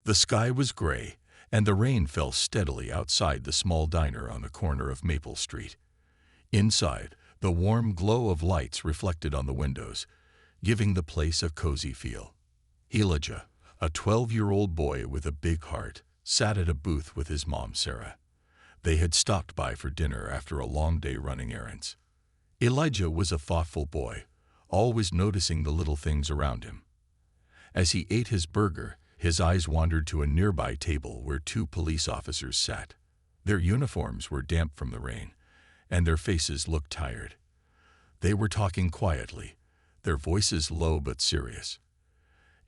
The sky was gray, and the rain fell steadily outside the small diner on the corner of Maple Street. Inside, the warm glow of lights reflected on the windows, giving the place a cozy feel. Elijah, a 12-year-old boy with a big heart, sat at a booth with his mom, Sarah. They had stopped by for dinner after a long day running errands. Elijah was a thoughtful boy, always noticing the little things around him. As he ate his burger, his eyes wandered to a nearby table where two police officers sat. Their uniforms were damp from the rain, and their faces looked tired. They were talking quietly, their voices low but serious.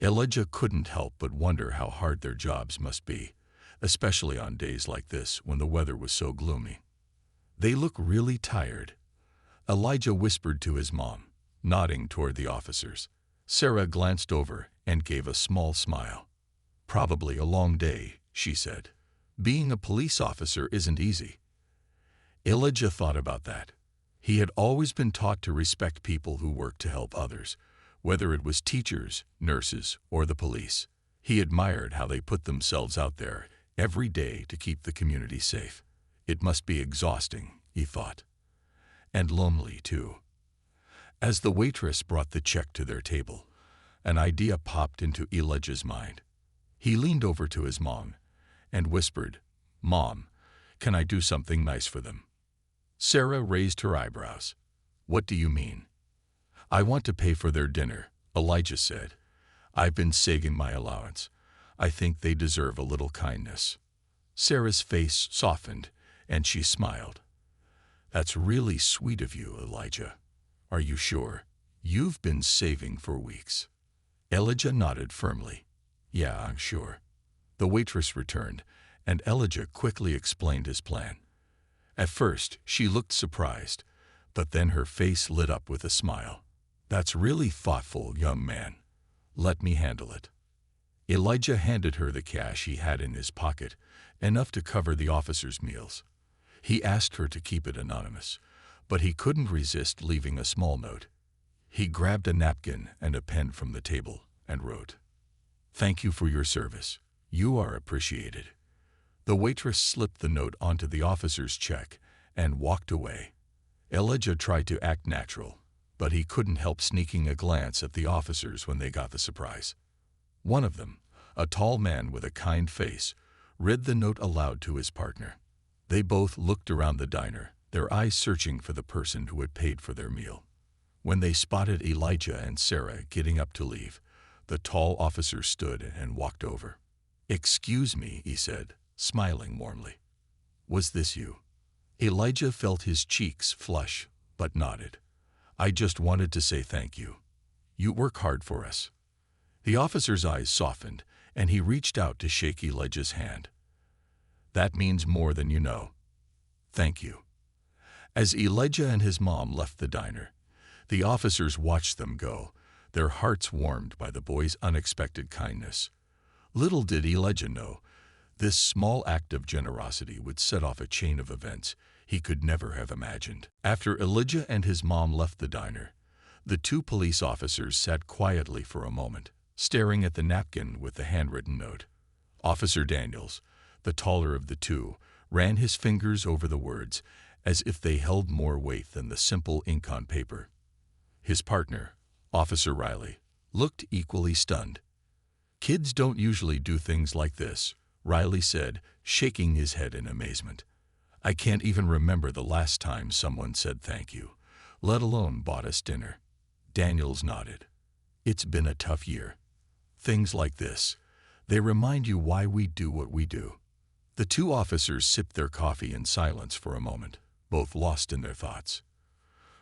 Elijah couldn't help but wonder how hard their jobs must be, especially on days like this when the weather was so gloomy. "They look really tired," Elijah whispered to his mom, nodding toward the officers. Sarah glanced over and gave a small smile. "Probably a long day," she said. "Being a police officer isn't easy." Elijah thought about that. He had always been taught to respect people who work to help others, whether it was teachers, nurses, or the police. He admired how they put themselves out there every day to keep the community safe. It must be exhausting, he thought. And lonely, too. As the waitress brought the check to their table, an idea popped into Elijah's mind. He leaned over to his mom and whispered, "Mom, can I do something nice for them?" Sarah raised her eyebrows. "What do you mean?" "I want to pay for their dinner," Elijah said. "I've been saving my allowance. I think they deserve a little kindness." Sarah's face softened, and she smiled. "That's really sweet of you, Elijah. Are you sure? You've been saving for weeks." Elijah nodded firmly. "Yeah, I'm sure." The waitress returned, and Elijah quickly explained his plan. At first, she looked surprised, but then her face lit up with a smile. "That's really thoughtful, young man. Let me handle it." Elijah handed her the cash he had in his pocket, enough to cover the officers' meals. He asked her to keep it anonymous, but he couldn't resist leaving a small note. He grabbed a napkin and a pen from the table and wrote, "Thank you for your service. You are appreciated." The waitress slipped the note onto the officer's check and walked away. Elijah tried to act natural, but he couldn't help sneaking a glance at the officers when they got the surprise. One of them, a tall man with a kind face, read the note aloud to his partner. They both looked around the diner, their eyes searching for the person who had paid for their meal. When they spotted Elijah and Sarah getting up to leave, the tall officer stood and walked over. "Excuse me," he said, smiling warmly. "Was this you?" Elijah felt his cheeks flush, but nodded. "I just wanted to say thank you. You work hard for us." The officer's eyes softened, and he reached out to shake Elijah's hand. "That means more than you know. Thank you." As Elijah and his mom left the diner, the officers watched them go, their hearts warmed by the boy's unexpected kindness. Little did Elijah know, this small act of generosity would set off a chain of events he could never have imagined. After Elijah and his mom left the diner, the two police officers sat quietly for a moment, staring at the napkin with the handwritten note. Officer Daniels, the taller of the two, ran his fingers over the words as if they held more weight than the simple ink on paper. His partner, Officer Riley, looked equally stunned. "Kids don't usually do things like this," Riley said, shaking his head in amazement. "I can't even remember the last time someone said thank you, let alone bought us dinner." Daniels nodded. "It's been a tough year. Things like this, they remind you why we do what we do." The two officers sipped their coffee in silence for a moment, both lost in their thoughts.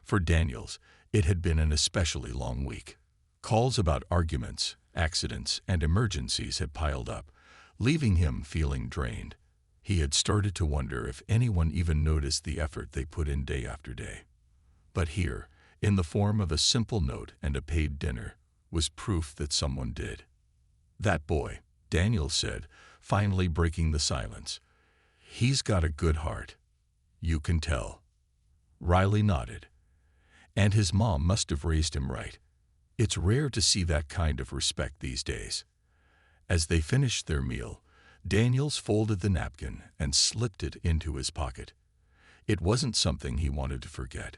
For Daniels, it had been an especially long week. Calls about arguments, accidents, and emergencies had piled up, leaving him feeling drained. He had started to wonder if anyone even noticed the effort they put in day after day. But here, in the form of a simple note and a paid dinner, was proof that someone did. "That boy," Daniel said, finally breaking the silence. "He's got a good heart. You can tell." Riley nodded. "And his mom must have raised him right. It's rare to see that kind of respect these days." As they finished their meal, Daniels folded the napkin and slipped it into his pocket. It wasn't something he wanted to forget.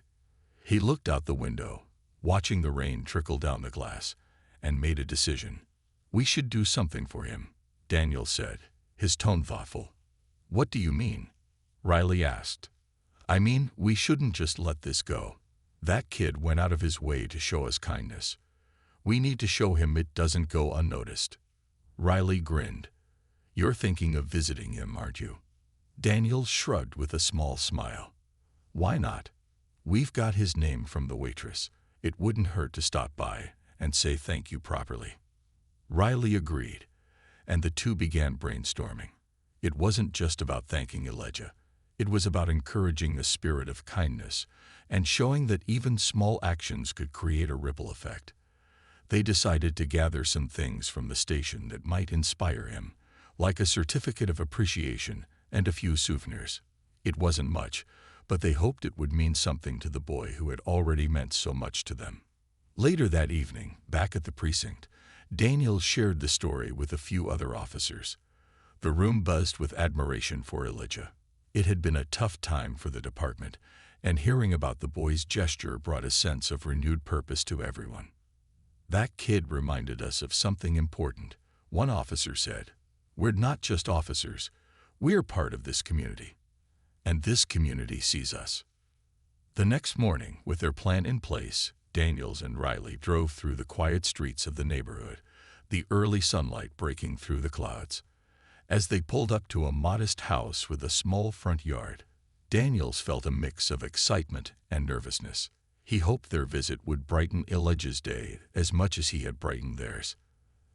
He looked out the window, watching the rain trickle down the glass, and made a decision. "We should do something for him," Daniels said, his tone thoughtful. "What do you mean?" Riley asked. "I mean, we shouldn't just let this go. That kid went out of his way to show us kindness. We need to show him it doesn't go unnoticed." Riley grinned. "You're thinking of visiting him, aren't you?" Daniels shrugged with a small smile. "Why not? We've got his name from the waitress. It wouldn't hurt to stop by and say thank you properly." Riley agreed, and the two began brainstorming. It wasn't just about thanking Elijah. It was about encouraging the spirit of kindness and showing that even small actions could create a ripple effect. They decided to gather some things from the station that might inspire him, like a certificate of appreciation and a few souvenirs. It wasn't much, but they hoped it would mean something to the boy who had already meant so much to them. Later that evening, back at the precinct, Daniels shared the story with a few other officers. The room buzzed with admiration for Elijah. It had been a tough time for the department, and hearing about the boy's gesture brought a sense of renewed purpose to everyone. "That kid reminded us of something important," one officer said. "We're not just officers. We're part of this community. And this community sees us." The next morning, with their plan in place, Daniels and Riley drove through the quiet streets of the neighborhood, the early sunlight breaking through the clouds. As they pulled up to a modest house with a small front yard, Daniels felt a mix of excitement and nervousness. He hoped their visit would brighten Elijah's day as much as he had brightened theirs.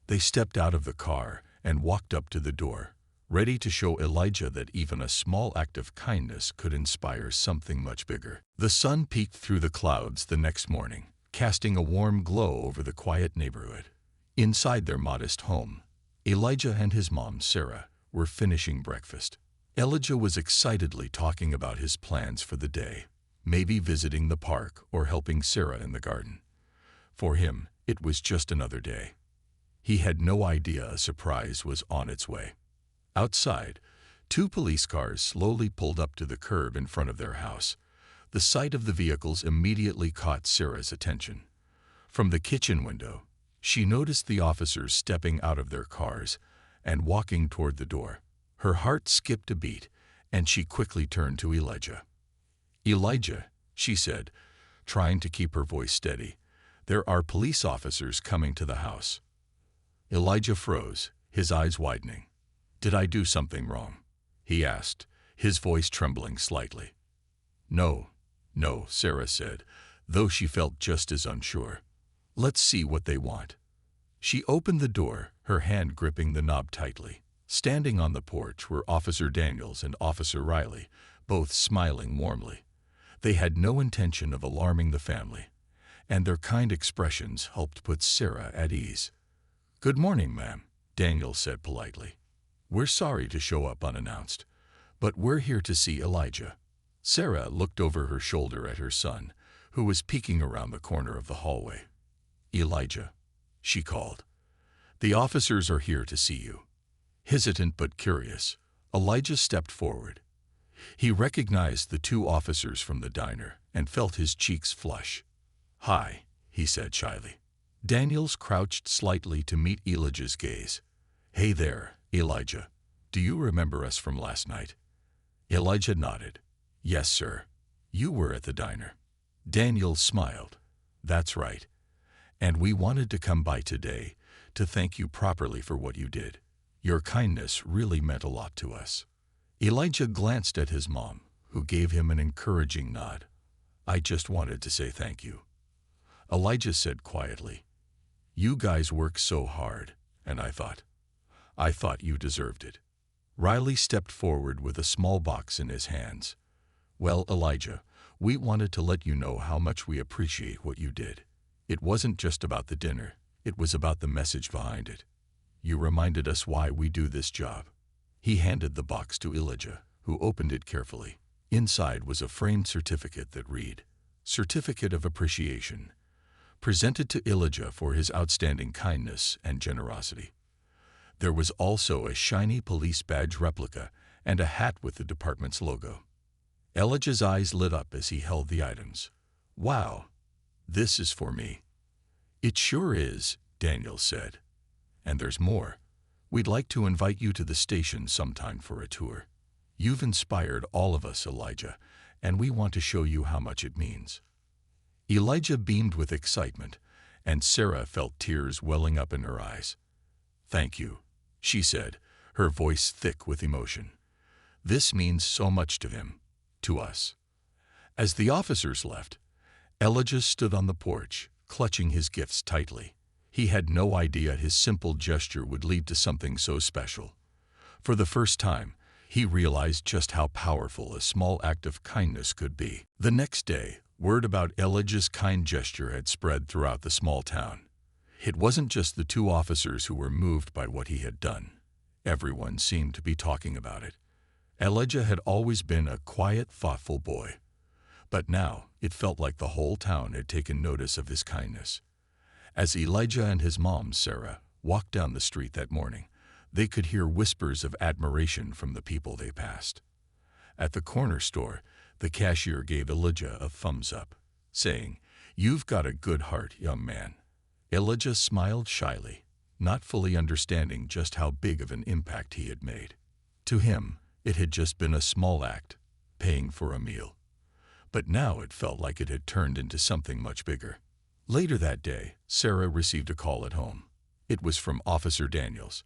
They stepped out of the car and walked up to the door, ready to show Elijah that even a small act of kindness could inspire something much bigger. The sun peeked through the clouds the next morning, casting a warm glow over the quiet neighborhood. Inside their modest home, Elijah and his mom, Sarah, were finishing breakfast. Elijah was excitedly talking about his plans for the day, maybe visiting the park or helping Sarah in the garden. For him, it was just another day. He had no idea a surprise was on its way. Outside, 2 police cars slowly pulled up to the curb in front of their house. The sight of the vehicles immediately caught Sarah's attention. From the kitchen window, she noticed the officers stepping out of their cars and walking toward the door. Her heart skipped a beat, and she quickly turned to Elijah. "Elijah," she said, trying to keep her voice steady, "there are police officers coming to the house." Elijah froze, his eyes widening. "Did I do something wrong?" he asked, his voice trembling slightly. No, Sarah said, though she felt just as unsure. "Let's see what they want." She opened the door, her hand gripping the knob tightly. Standing on the porch were Officer Daniels and Officer Riley, both smiling warmly. They had no intention of alarming the family, and their kind expressions helped put Sarah at ease. "Good morning, ma'am," Daniels said politely. "We're sorry to show up unannounced, but we're here to see Elijah." Sarah looked over her shoulder at her son, who was peeking around the corner of the hallway. "Elijah," she called. "The officers are here to see you." Hesitant but curious, Elijah stepped forward. He recognized the 2 officers from the diner and felt his cheeks flush. "Hi," he said shyly. Daniels crouched slightly to meet Elijah's gaze. "Hey there, Elijah. Do you remember us from last night?" Elijah nodded. "Yes, sir. You were at the diner." Daniels smiled. "That's right. And we wanted to come by today to thank you properly for what you did. Your kindness really meant a lot to us." Elijah glanced at his mom, who gave him an encouraging nod. "I just wanted to say thank you." Elijah said quietly, "You guys work so hard, and I thought you deserved it." Riley stepped forward with a small box in his hands. "Well, Elijah, we wanted to let you know how much we appreciate what you did. It wasn't just about the dinner, it was about the message behind it. You reminded us why we do this job." He handed the box to Elijah, who opened it carefully. Inside was a framed certificate that read, "Certificate of Appreciation, presented to Elijah for his outstanding kindness and generosity." There was also a shiny police badge replica and a hat with the department's logo. Elijah's eyes lit up as he held the items. "Wow, this is for me." "It sure is," Daniel said. "And there's more. We'd like to invite you to the station sometime for a tour. You've inspired all of us, Elijah, and we want to show you how much it means." Elijah beamed with excitement, and Sarah felt tears welling up in her eyes. "Thank you," she said, her voice thick with emotion. "This means so much to him, to us." As the officers left, Elijah stood on the porch, clutching his gifts tightly. He had no idea his simple gesture would lead to something so special. For the first time, he realized just how powerful a small act of kindness could be. The next day, word about Elijah's kind gesture had spread throughout the small town. It wasn't just the two officers who were moved by what he had done. Everyone seemed to be talking about it. Elijah had always been a quiet, thoughtful boy. But now, it felt like the whole town had taken notice of his kindness. As Elijah and his mom, Sarah, walked down the street that morning, they could hear whispers of admiration from the people they passed. At the corner store, the cashier gave Elijah a thumbs up, saying, "You've got a good heart, young man." Elijah smiled shyly, not fully understanding just how big of an impact he had made. To him, it had just been a small act, paying for a meal. But now it felt like it had turned into something much bigger. Later that day, Sarah received a call at home. It was from Officer Daniels.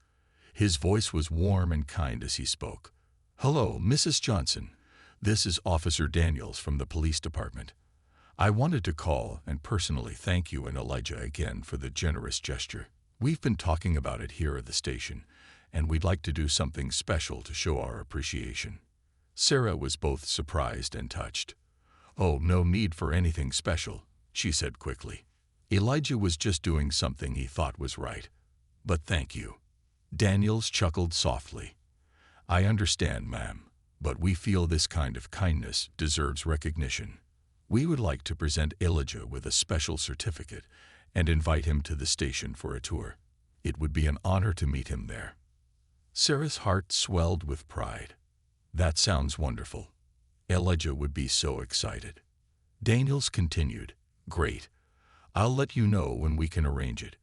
His voice was warm and kind as he spoke. "Hello, Mrs. Johnson. This is Officer Daniels from the police department. I wanted to call and personally thank you and Elijah again for the generous gesture. We've been talking about it here at the station, and we'd like to do something special to show our appreciation." Sarah was both surprised and touched. "Oh, no need for anything special," she said quickly. Elijah was just doing something he thought was right. "But thank you." Daniels chuckled softly. "I understand, ma'am, but we feel this kind of kindness deserves recognition. We would like to present Elijah with a special certificate and invite him to the station for a tour. It would be an honor to meet him there." Sarah's heart swelled with pride. "That sounds wonderful. Elijah would be so excited." Daniels continued, "Great. I'll let you know when we can arrange it.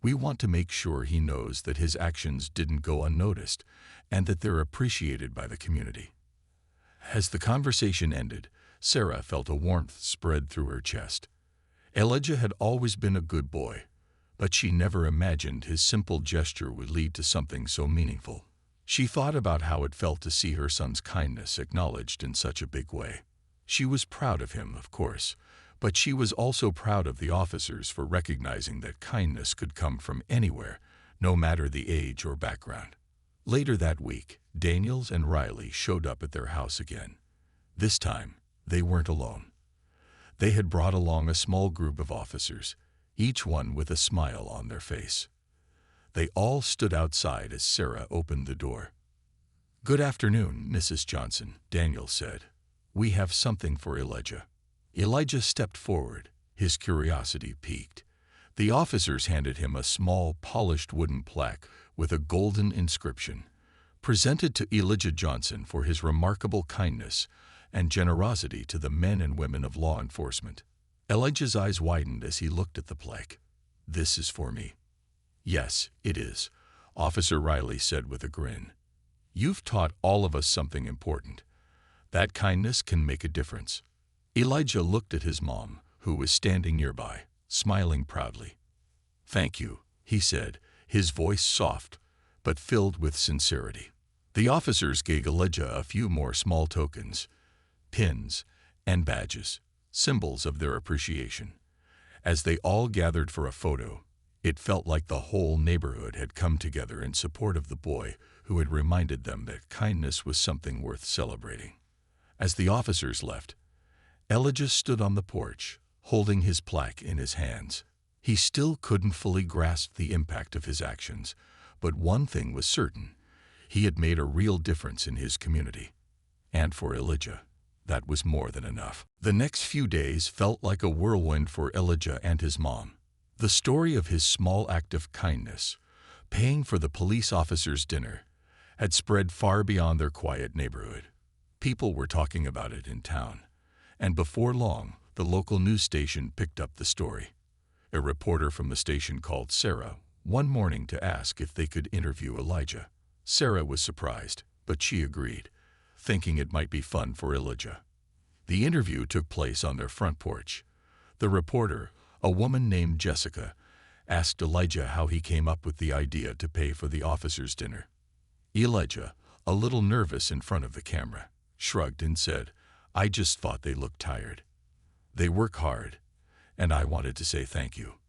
We want to make sure he knows that his actions didn't go unnoticed and that they're appreciated by the community." As the conversation ended, Sarah felt a warmth spread through her chest. Elijah had always been a good boy, but she never imagined his simple gesture would lead to something so meaningful. She thought about how it felt to see her son's kindness acknowledged in such a big way. She was proud of him, of course, but she was also proud of the officers for recognizing that kindness could come from anywhere, no matter the age or background. Later that week, Daniels and Riley showed up at their house again. This time, they weren't alone. They had brought along a small group of officers, each one with a smile on their face. They all stood outside as Sarah opened the door. "Good afternoon, Mrs. Johnson," Daniel said. "We have something for Elijah." Elijah stepped forward, his curiosity piqued. The officers handed him a small, polished wooden plaque with a golden inscription, "Presented to Elijah Johnson for his remarkable kindness and generosity to the men and women of law enforcement." Elijah's eyes widened as he looked at the plaque. "This is for me." "Yes, it is," Officer Riley said with a grin. "You've taught all of us something important. That kindness can make a difference." Elijah looked at his mom, who was standing nearby, smiling proudly. "Thank you," he said, his voice soft, but filled with sincerity. The officers gave Elijah a few more small tokens, pins, and badges, symbols of their appreciation. As they all gathered for a photo, it felt like the whole neighborhood had come together in support of the boy who had reminded them that kindness was something worth celebrating. As the officers left, Elijah stood on the porch, holding his plaque in his hands. He still couldn't fully grasp the impact of his actions, but one thing was certain: he had made a real difference in his community. And for Elijah, that was more than enough. The next few days felt like a whirlwind for Elijah and his mom. The story of his small act of kindness, paying for the police officers' dinner, had spread far beyond their quiet neighborhood. People were talking about it in town, and before long, the local news station picked up the story. A reporter from the station called Sarah one morning to ask if they could interview Elijah. Sarah was surprised, but she agreed, thinking it might be fun for Elijah. The interview took place on their front porch. The reporter, a woman named Jessica, asked Elijah how he came up with the idea to pay for the officers' dinner. Elijah, a little nervous in front of the camera, shrugged and said, "I just thought they looked tired. They work hard, and I wanted to say thank you."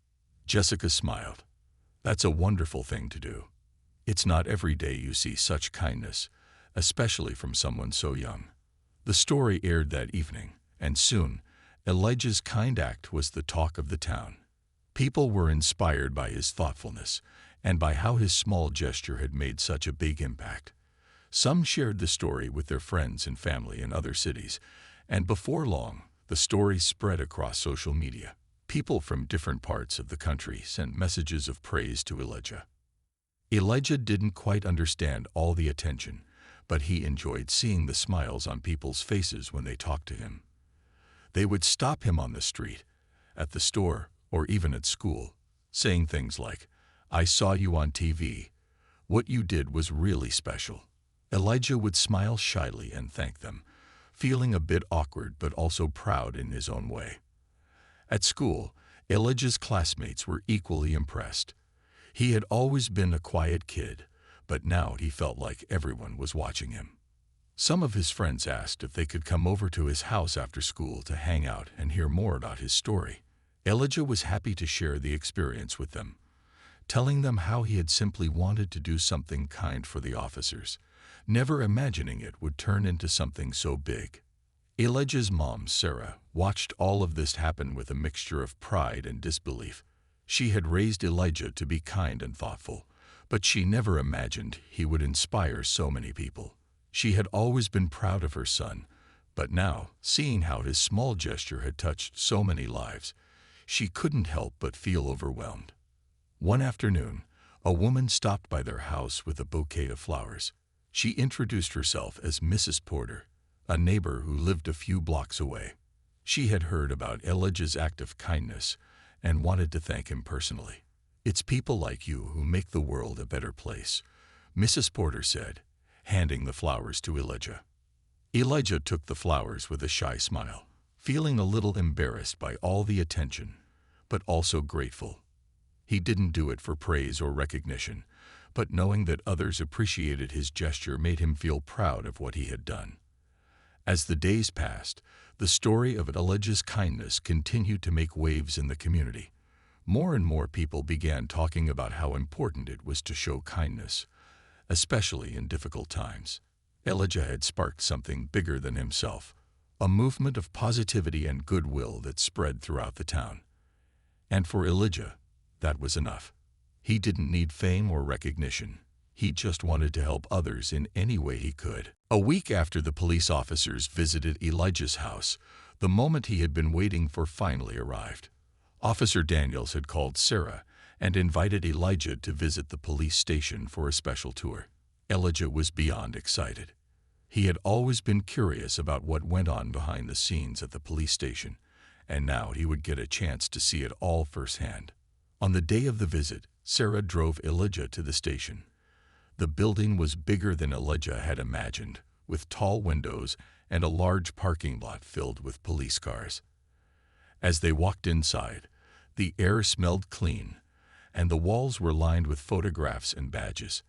Jessica smiled. "That's a wonderful thing to do. It's not every day you see such kindness, especially from someone so young." The story aired that evening, and soon, Elijah's kind act was the talk of the town. People were inspired by his thoughtfulness and by how his small gesture had made such a big impact. Some shared the story with their friends and family in other cities, and before long, the story spread across social media. People from different parts of the country sent messages of praise to Elijah. Elijah didn't quite understand all the attention, but he enjoyed seeing the smiles on people's faces when they talked to him. They would stop him on the street, at the store, or even at school, saying things like, "I saw you on TV. What you did was really special." Elijah would smile shyly and thank them, feeling a bit awkward but also proud in his own way. At school, Elijah's classmates were equally impressed. He had always been a quiet kid, but now he felt like everyone was watching him. Some of his friends asked if they could come over to his house after school to hang out and hear more about his story. Elijah was happy to share the experience with them, telling them how he had simply wanted to do something kind for the officers, never imagining it would turn into something so big. Elijah's mom, Sarah, watched all of this happen with a mixture of pride and disbelief. She had raised Elijah to be kind and thoughtful, but she never imagined he would inspire so many people. She had always been proud of her son, but now, seeing how his small gesture had touched so many lives, she couldn't help but feel overwhelmed. One afternoon, a woman stopped by their house with a bouquet of flowers. She introduced herself as Mrs. Porter, a neighbor who lived a few blocks away. She had heard about Elijah's act of kindness and wanted to thank him personally. "It's people like you who make the world a better place," Mrs. Porter said, handing the flowers to Elijah. Elijah took the flowers with a shy smile, feeling a little embarrassed by all the attention, but also grateful. He didn't do it for praise or recognition, but knowing that others appreciated his gesture made him feel proud of what he had done. As the days passed, the story of Elijah's kindness continued to make waves in the community. More and more people began talking about how important it was to show kindness, especially in difficult times. Elijah had sparked something bigger than himself, a movement of positivity and goodwill that spread throughout the town. And for Elijah, that was enough. He didn't need fame or recognition. He just wanted to help others in any way he could. A week after the police officers visited Elijah's house, the moment he had been waiting for finally arrived. Officer Daniels had called Sarah and invited Elijah to visit the police station for a special tour. Elijah was beyond excited. He had always been curious about what went on behind the scenes at the police station, and now he would get a chance to see it all firsthand. On the day of the visit, Sarah drove Elijah to the station. The building was bigger than Elijah had imagined, with tall windows and a large parking lot filled with police cars. As they walked inside, the air smelled clean, and the walls were lined with photographs and badges.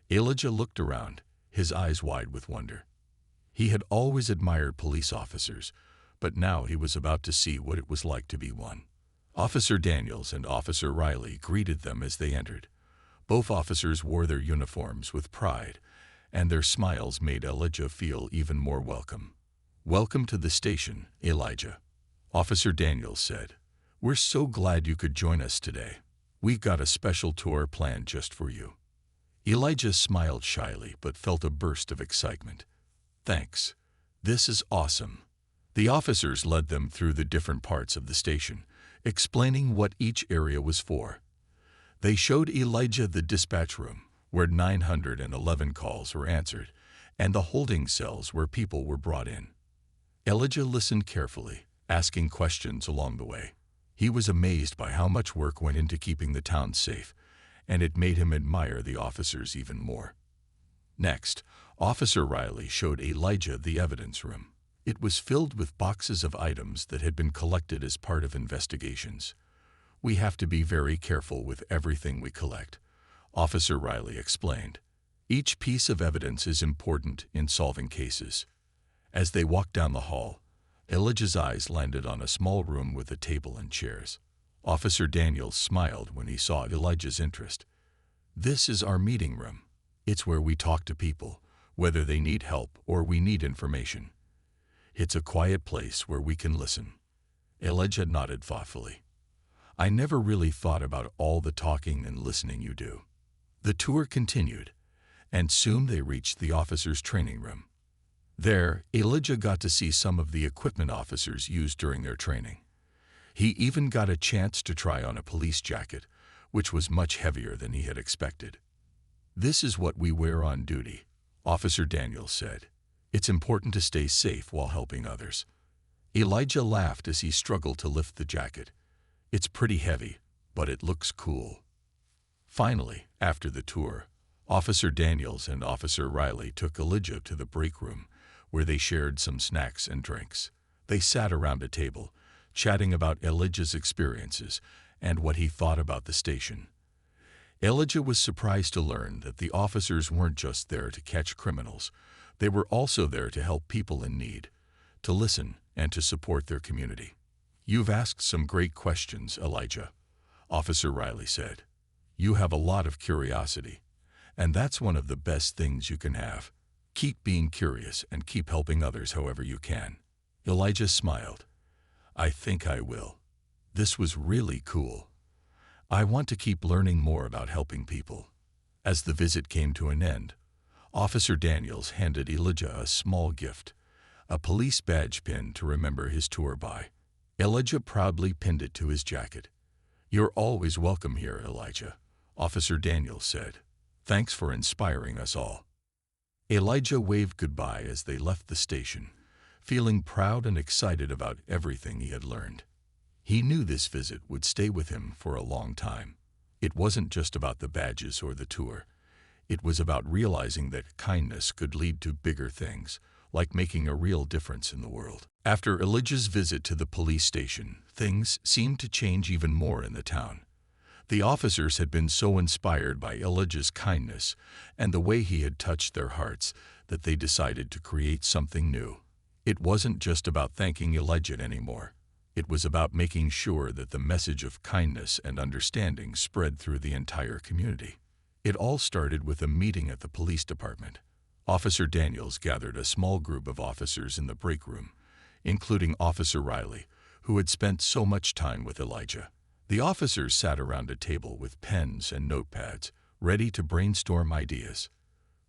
Elijah looked around, his eyes wide with wonder. He had always admired police officers, but now he was about to see what it was like to be one. Officer Daniels and Officer Riley greeted them as they entered. Both officers wore their uniforms with pride, and their smiles made Elijah feel even more welcome. "Welcome to the station, Elijah," Officer Daniels said. "We're so glad you could join us today. We've got a special tour planned just for you." Elijah smiled shyly but felt a burst of excitement. "Thanks. This is awesome." The officers led them through the different parts of the station, explaining what each area was for. They showed Elijah the dispatch room, where 911 calls were answered, and the holding cells where people were brought in. Elijah listened carefully, asking questions along the way. He was amazed by how much work went into keeping the town safe, and it made him admire the officers even more. Next, Officer Riley showed Elijah the evidence room. It was filled with boxes of items that had been collected as part of investigations. We have to be very careful with everything we collect, Officer Riley explained. Each piece of evidence is important in solving cases. As they walked down the hall, Elijah's eyes landed on a small room with a table and chairs. Officer Daniels smiled when he saw Elijah's interest. "This is our meeting room. It's where we talk to people, whether they need help or we need information. It's a quiet place where we can listen." Elijah nodded thoughtfully. "I never really thought about all the talking and listening you do." The tour continued, and soon they reached the officers' training room. There, Elijah got to see some of the equipment officers used during their training. He even got a chance to try on a police jacket, which was much heavier than he had expected. "This is what we wear on duty," Officer Daniels said. "It's important to stay safe while helping others." Elijah laughed as he struggled to lift the jacket. "It's pretty heavy, but it looks cool." Finally, after the tour, Officer Daniels and Officer Riley took Elijah to the break room, where they shared some snacks and drinks. They sat around a table, chatting about Elijah's experiences and what he thought about the station. Elijah was surprised to learn that the officers weren't just there to catch criminals. They were also there to help people in need, to listen, and to support their community. "You've asked some great questions, Elijah," Officer Riley said. "You have a lot of curiosity, and that's one of the best things you can have. Keep being curious and keep helping others however you can." Elijah smiled. "I think I will. This was really cool. I want to keep learning more about helping people." As the visit came to an end, Officer Daniels handed Elijah a small gift, a police badge pin to remember his tour by. Elijah proudly pinned it to his jacket. "You're always welcome here, Elijah," Officer Daniels said. "Thanks for inspiring us all." Elijah waved goodbye as they left the station, feeling proud and excited about everything he had learned. He knew this visit would stay with him for a long time. It wasn't just about the badges or the tour. It was about realizing that kindness could lead to bigger things, like making a real difference in the world. After Elijah's visit to the police station, things seemed to change even more in the town. The officers had been so inspired by Elijah's kindness and the way he had touched their hearts that they decided to create something new. It wasn't just about thanking Elijah anymore. It was about making sure that the message of kindness and understanding spread through the entire community. It all started with a meeting at the police department. Officer Daniels gathered a small group of officers in the break room, including Officer Riley, who had spent so much time with Elijah. The officers sat around a table with pens and notepads, ready to brainstorm ideas.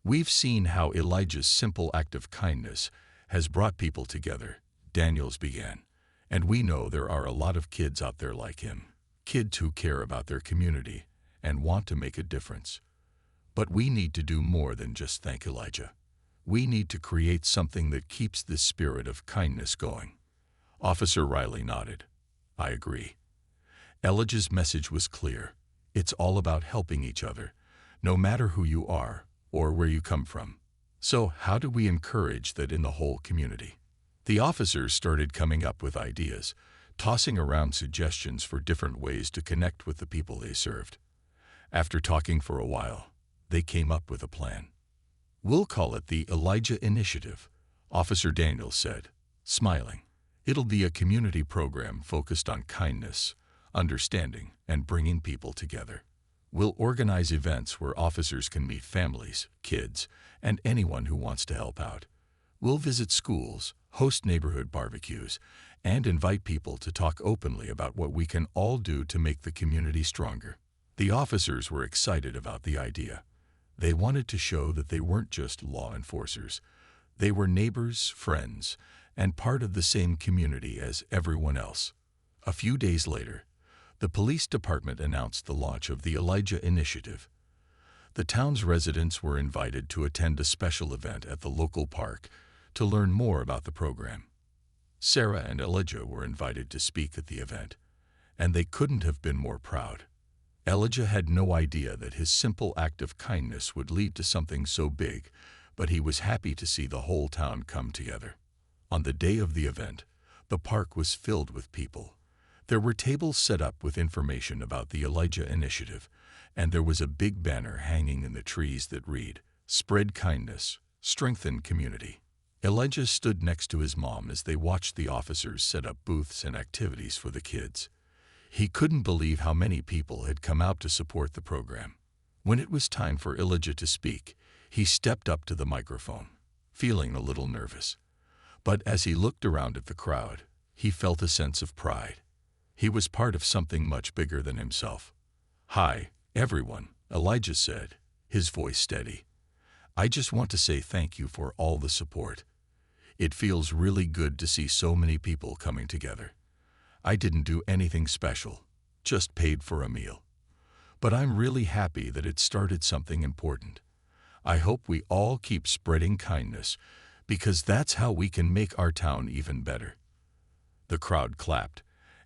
"We've seen how Elijah's simple act of kindness has brought people together," Daniels began. "And we know there are a lot of kids out there like him, kids who care about their community and want to make a difference. But we need to do more than just thank Elijah. We need to create something that keeps this spirit of kindness going." Officer Riley nodded. "I agree." Elijah's message was clear. It's all about helping each other, no matter who you are or where you come from. So how do we encourage that in the whole community? The officers started coming up with ideas, tossing around suggestions for different ways to connect with the people they served. After talking for a while, they came up with a plan. "We'll call it the Elijah Initiative," Officer Daniels said, smiling. "It'll be a community program focused on kindness, understanding, and bringing people together. We'll organize events where officers can meet families, kids, and anyone who wants to help out. We'll visit schools, host neighborhood barbecues, and invite people to talk openly about what we can all do to make the community stronger." The officers were excited about the idea. They wanted to show that they weren't just law enforcers. They were neighbors, friends, and part of the same community as everyone else. A few days later, The police department announced the launch of the Elijah Initiative. The town's residents were invited to attend a special event at the local park to learn more about the program. Sarah and Elijah were invited to speak at the event, and they couldn't have been more proud. Elijah had no idea that his simple act of kindness would lead to something so big, but he was happy to see the whole town come together. On the day of the event, the park was filled with people. There were tables set up with information about the Elijah Initiative, and there was a big banner hanging in the trees that read, "Spread kindness, strengthen community." Elijah stood next to his mom as they watched the officers set up booths and activities for the kids. He couldn't believe how many people had come out to support the program. When it was time for Elijah to speak, he stepped up to the microphone, feeling a little nervous. But as he looked around at the crowd, he felt a sense of pride. He was part of something much bigger than himself. "Hi, everyone," Elijah said, his voice steady. "I just want to say thank you for all the support. It feels really good to see so many people coming together. I didn't do anything special, just paid for a meal. But I'm really happy that it started something important. I hope we all keep spreading kindness, because that's how we can make our town even better." The crowd clapped,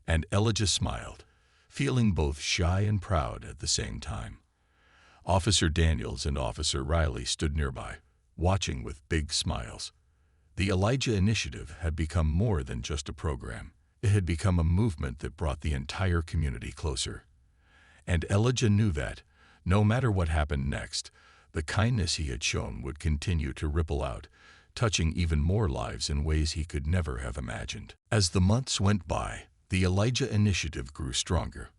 and Elijah smiled, feeling both shy and proud at the same time. Officer Daniels and Officer Riley stood nearby, watching with big smiles. The Elijah Initiative had become more than just a program. It had become a movement that brought the entire community closer. And Elijah knew that, no matter what happened next, the kindness he had shown would continue to ripple out, touching even more lives in ways he could never have imagined. As the months went by, the Elijah Initiative grew stronger.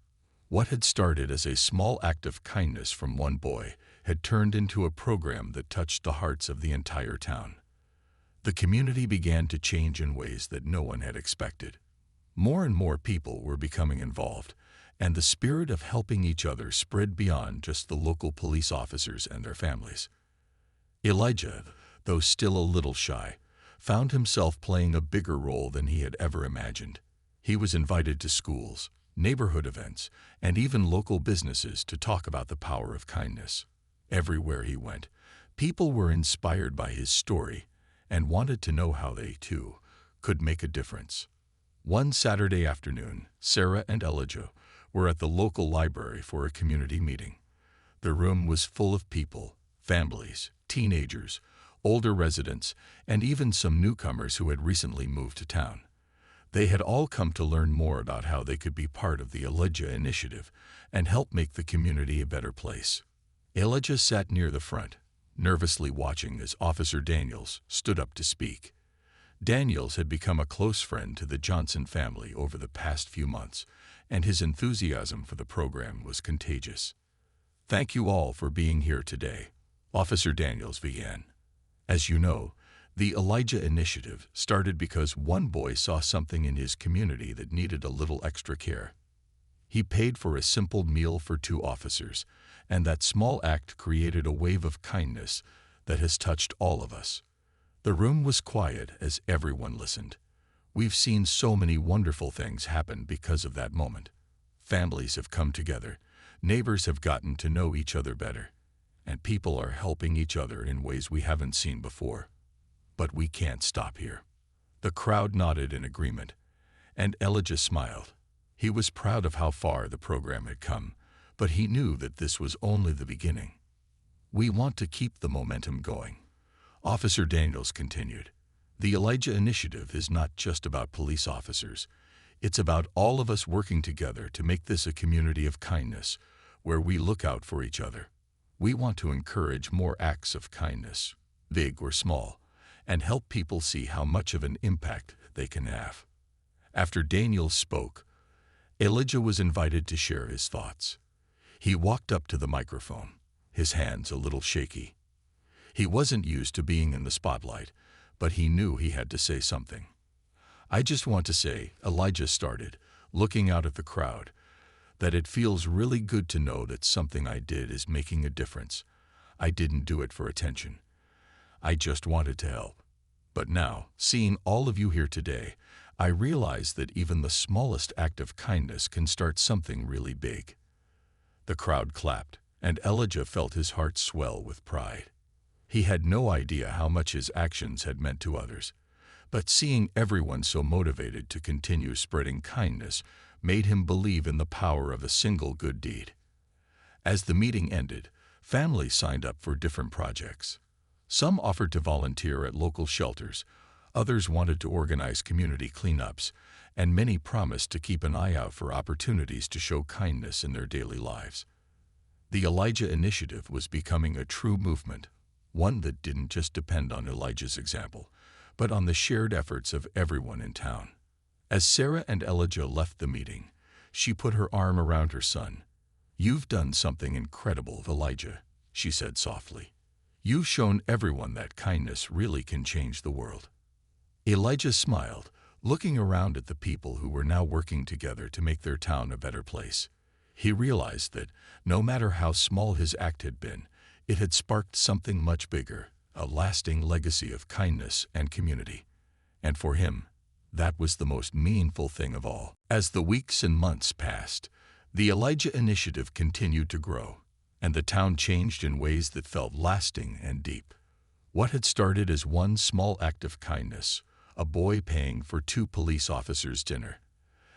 What had started as a small act of kindness from one boy had turned into a program that touched the hearts of the entire town. The community began to change in ways that no one had expected. More and more people were becoming involved, and the spirit of helping each other spread beyond just the local police officers and their families. Elijah, though still a little shy, found himself playing a bigger role than he had ever imagined. He was invited to schools, neighborhood events, and even local businesses to talk about the power of kindness. Everywhere he went, people were inspired by his story and wanted to know how they, too, could make a difference. One Saturday afternoon, Sarah and Elijah were at the local library for a community meeting. The room was full of people, families, teenagers, older residents, and even some newcomers who had recently moved to town. They had all come to learn more about how they could be part of the Elijah Initiative and help make the community a better place. Elijah sat near the front, nervously watching as Officer Daniels stood up to speak. Daniels had become a close friend to the Johnson family over the past few months, and his enthusiasm for the program was contagious. "Thank you all for being here today," Officer Daniels began. "As you know, the Elijah Initiative started because one boy saw something in his community that needed a little extra care. He paid for a simple meal for 2 officers, and that small act created a wave of kindness that has touched all of us." The room was quiet as everyone listened. "We've seen so many wonderful things happen because of that moment. Families have come together, neighbors have gotten to know each other better, and people are helping each other in ways we haven't seen before. But we can't stop here." The crowd nodded in agreement, and Elijah smiled. He was proud of how far the program had come, but he knew that this was only the beginning. "We want to keep the momentum going," Officer Daniels continued. "The Elijah Initiative is not just about police officers. It's about all of us working together to make this a community of kindness, where we look out for each other. We want to encourage more acts of kindness, big or small, and help people see how much of an impact they can have." After Daniels spoke, Elijah was invited to share his thoughts. He walked up to the microphone, his hands a little shaky. He wasn't used to being in the spotlight, but he knew he had to say something. "I just want to say," Elijah started, looking out at the crowd, "that it feels really good to know that something I did is making a difference. I didn't do it for attention. I just wanted to help. But now, seeing all of you here today, I realized that even the smallest act of kindness can start something really big." The crowd clapped, and Elijah felt his heart swell with pride. He had no idea how much his actions had meant to others, but seeing everyone so motivated to continue spreading kindness made him believe in the power of a single good deed. As the meeting ended, families signed up for different projects. Some offered to volunteer at local shelters, others wanted to organize community cleanups, and many promised to keep an eye out for opportunities to show kindness in their daily lives. The Elijah Initiative was becoming a true movement, one that didn't just depend on Elijah's example, but on the shared efforts of everyone in town. As Sarah and Elijah left the meeting, she put her arm around her son. "You've done something incredible, Elijah," she said softly. "You've shown everyone that kindness really can change the world." Elijah smiled, looking around at the people who were now working together to make their town a better place. He realized that, no matter how small his act had been, it had sparked something much bigger, a lasting legacy of kindness and community. And for him, that was the most meaningful thing of all. As the weeks and months passed, the Elijah Initiative continued to grow, and the town changed in ways that felt lasting and deep. What had started as one small act of kindness, a boy paying for 2 police officers' dinner,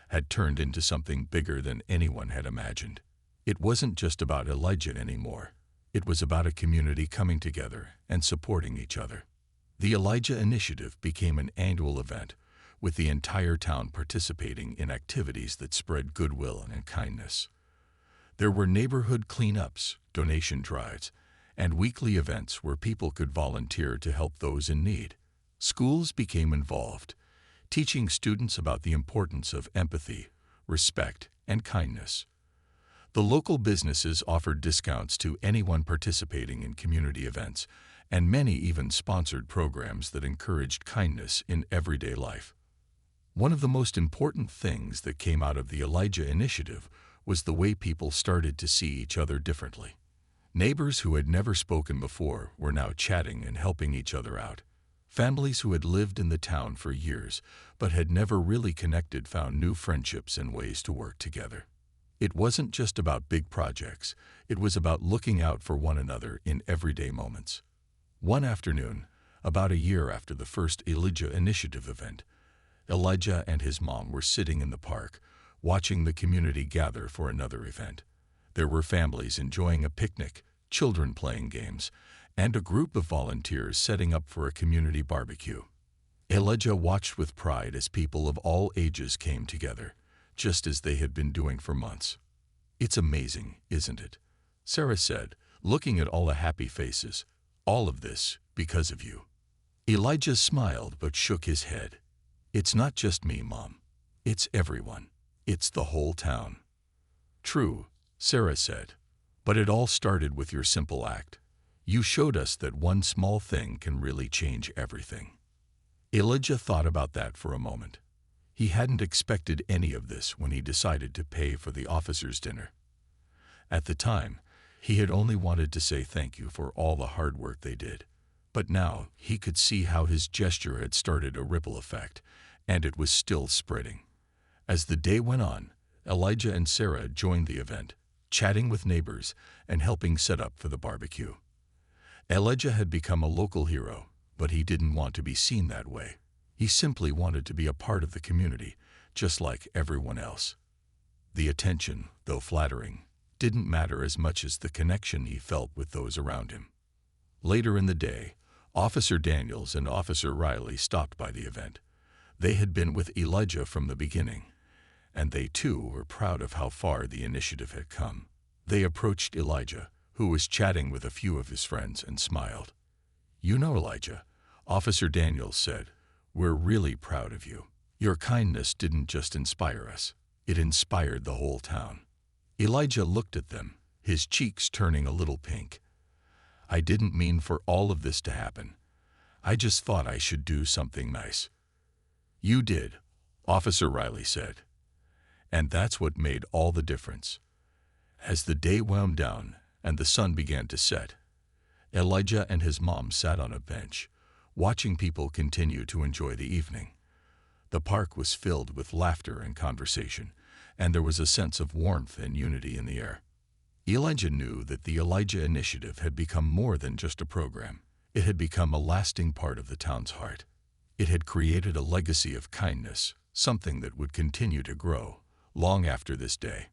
had turned into something bigger than anyone had imagined. It wasn't just about Elijah anymore. It was about a community coming together and supporting each other. The Elijah Initiative became an annual event, with the entire town participating in activities that spread goodwill and kindness. There were neighborhood cleanups, donation drives, and weekly events where people could volunteer to help those in need. Schools became involved, teaching students about the importance of empathy, respect, and kindness. The local businesses offered discounts to anyone participating in community events, and many even sponsored programs that encouraged kindness in everyday life. One of the most important things that came out of the Elijah Initiative was the way people started to see each other differently. Neighbors who had never spoken before were now chatting and helping each other out. Families who had lived in the town for years but had never really connected found new friendships and ways to work together. It wasn't just about big projects, it was about looking out for one another in everyday moments. One afternoon, about a year after the first Elijah Initiative event, Elijah and his mom were sitting in the park, watching the community gather for another event. There were families enjoying a picnic, children playing games, and a group of volunteers setting up for a community barbecue. Elijah watched with pride as people of all ages came together, just as they had been doing for months. "It's amazing, isn't it?" Sarah said, looking at all the happy faces. "All of this because of you." Elijah smiled but shook his head. "It's not just me, Mom. It's everyone. It's the whole town." "True," Sarah said, "but it all started with your simple act. You showed us that one small thing can really change everything." Elijah thought about that for a moment. He hadn't expected any of this when he decided to pay for the officers' dinner. At the time, he had only wanted to say thank you for all the hard work they did. But now he could see how his gesture had started a ripple effect, and it was still spreading. As the day went on, Elijah and Sarah joined the event, chatting with neighbors and helping set up for the barbecue. Elijah had become a local hero, but he didn't want to be seen that way. He simply wanted to be a part of the community, just like everyone else. The attention, though flattering, didn't matter as much as the connection he felt with those around him. Later in the day, Officer Daniels and Officer Riley stopped by the event. They had been with Elijah from the beginning, and they too were proud of how far the initiative had come. They approached Elijah, who was chatting with a few of his friends, and smiled. "You know, Elijah," Officer Daniels said, "we're really proud of you. Your kindness didn't just inspire us, it inspired the whole town." Elijah looked at them, his cheeks turning a little pink. "I didn't mean for all of this to happen. I just thought I should do something nice." "You did," Officer Riley said. "And that's what made all the difference." As the day wound down and the sun began to set, Elijah and his mom sat on a bench, watching people continue to enjoy the evening. The park was filled with laughter and conversation, and there was a sense of warmth and unity in the air. Elijah knew that the Elijah Initiative had become more than just a program. It had become a lasting part of the town's heart. It had created a legacy of kindness, something that would continue to grow long after this day.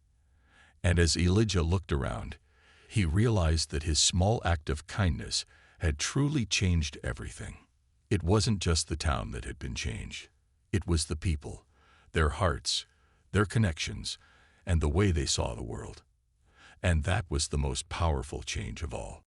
And as Elijah looked around, he realized that his small act of kindness had truly changed everything. It wasn't just the town that had been changed. It was the people, their hearts, their connections, and the way they saw the world. And that was the most powerful change of all.